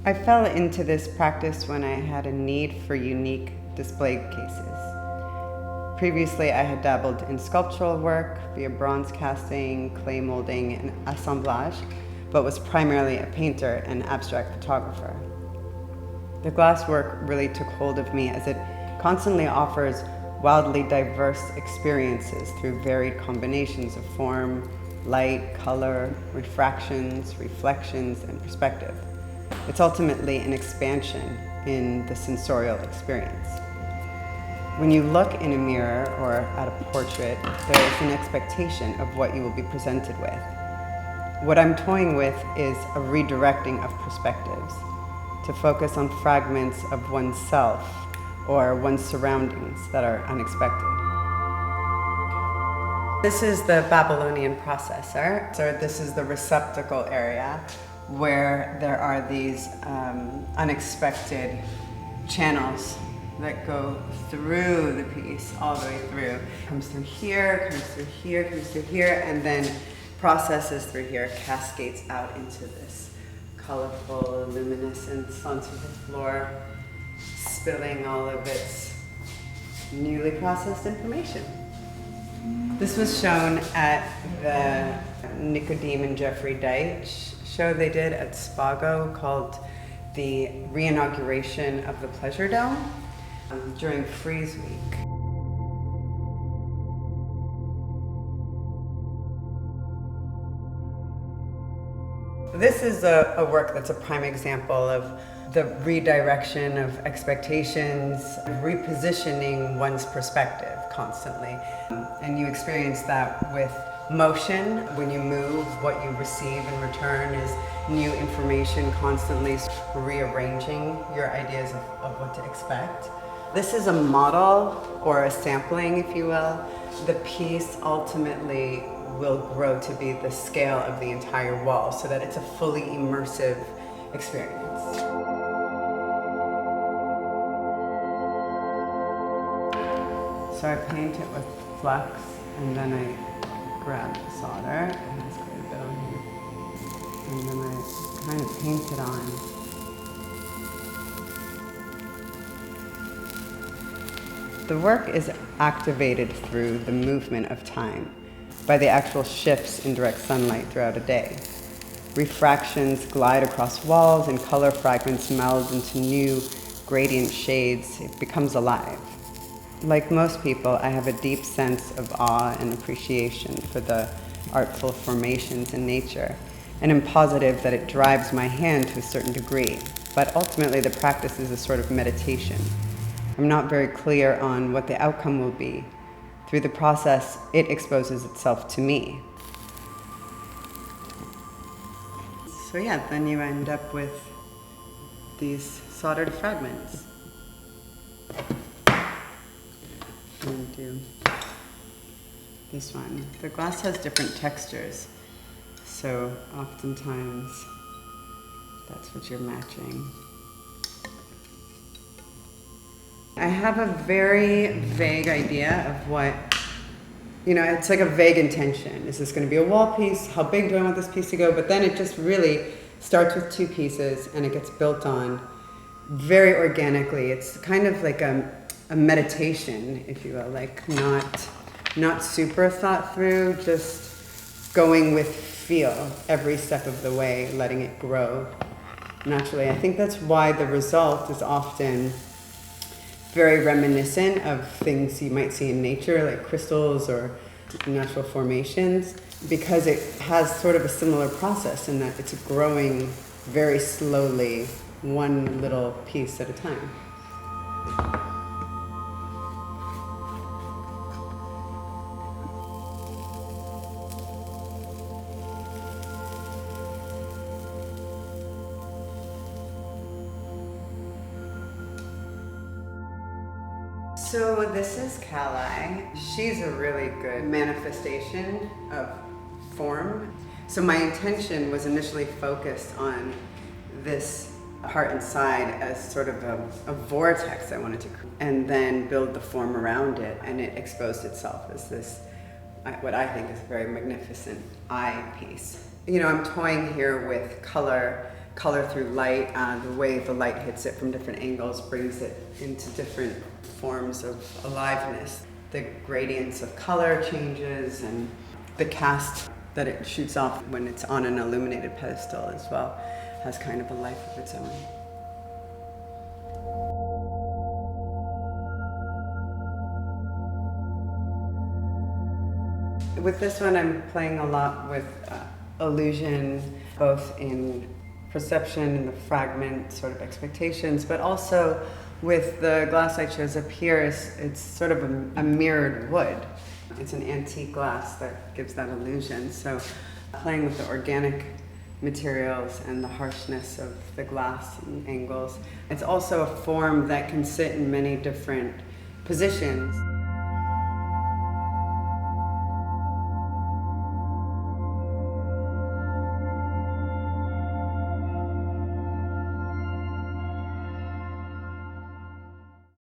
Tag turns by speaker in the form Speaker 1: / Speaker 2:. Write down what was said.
Speaker 1: I fell into this practice when I had a need for unique display cases. Previously, I had dabbled in sculptural work via bronze casting, clay molding, and assemblage, but was primarily a painter and abstract photographer. The glass work really took hold of me as it constantly offers wildly diverse experiences through varied combinations of form, light, color, refractions, reflections, and perspective. It's ultimately an expansion in the sensorial experience. When you look in a mirror or at a portrait, there is an expectation of what you will be presented with. What I'm toying with is a redirecting of perspectives to focus on fragments of oneself or one's surroundings that are unexpected. This is the Babylonian processor. So this is the receptacle area where there are these unexpected channels that go through the piece, all the way through. Comes through here, comes through here, comes through here, and then processes through here, cascades out into this colorful luminescence onto the floor, spilling all of its newly processed information. This was shown at the Nicodeme and Jeffrey Deitch show they did at Spago called the Reinauguration of the Pleasure Dome during Freeze Week. This is a work that's a prime example of the redirection of expectations, repositioning one's perspective constantly. And you experience that with motion. When you move, what you receive in return is new information, constantly rearranging your ideas of what to expect. This is a model or a sampling, if you will. The piece ultimately will grow to be the scale of the entire wall so that it's a fully immersive experience. So I paint it with flux, and then I grab the solder, and there's quite a bit on here, and then I kind of paint it on. The work is activated through the movement of time by the actual shifts in direct sunlight throughout a day. Refractions glide across walls and color fragments meld into new gradient shades. It becomes alive. Like most people, I have a deep sense of awe and appreciation for the artful formations in nature, and am positive that it drives my hand to a certain degree, but ultimately the practice is a sort of meditation. I'm not very clear on what the outcome will be. Through the process, it exposes itself to me. So yeah, then you end up with these soldered fragments. I'm going to do this one. The glass has different textures, so oftentimes that's what you're matching. I have a very vague idea of what, it's like a vague intention. Is this going to be a wall piece? How big do I want this piece to go? But then it just really starts with two pieces and it gets built on very organically. It's kind of like a meditation, if you will, like not super thought through, just going with feel every step of the way, letting it grow naturally. I think that's why the result is often very reminiscent of things you might see in nature, like crystals or natural formations, because it has sort of a similar process in that it's growing very slowly, one little piece at a time. So this is Kali. She's a really good manifestation of form. So my intention was initially focused on this part inside as sort of a vortex I wanted to create, and then build the form around it, and it exposed itself as this, what I think is a very magnificent eye piece. I'm toying here with color color through light. The way the light hits it from different angles brings it into different forms of aliveness. The gradients of color changes, and the cast that it shoots off when it's on an illuminated pedestal as well has kind of a life of its own. With this one, I'm playing a lot with illusion, both in perception and the fragment sort of expectations, but also with the glass I chose up here, it's sort of a mirrored wood. It's an antique glass that gives that illusion. So playing with the organic materials and the harshness of the glass and angles. It's also a form that can sit in many different positions.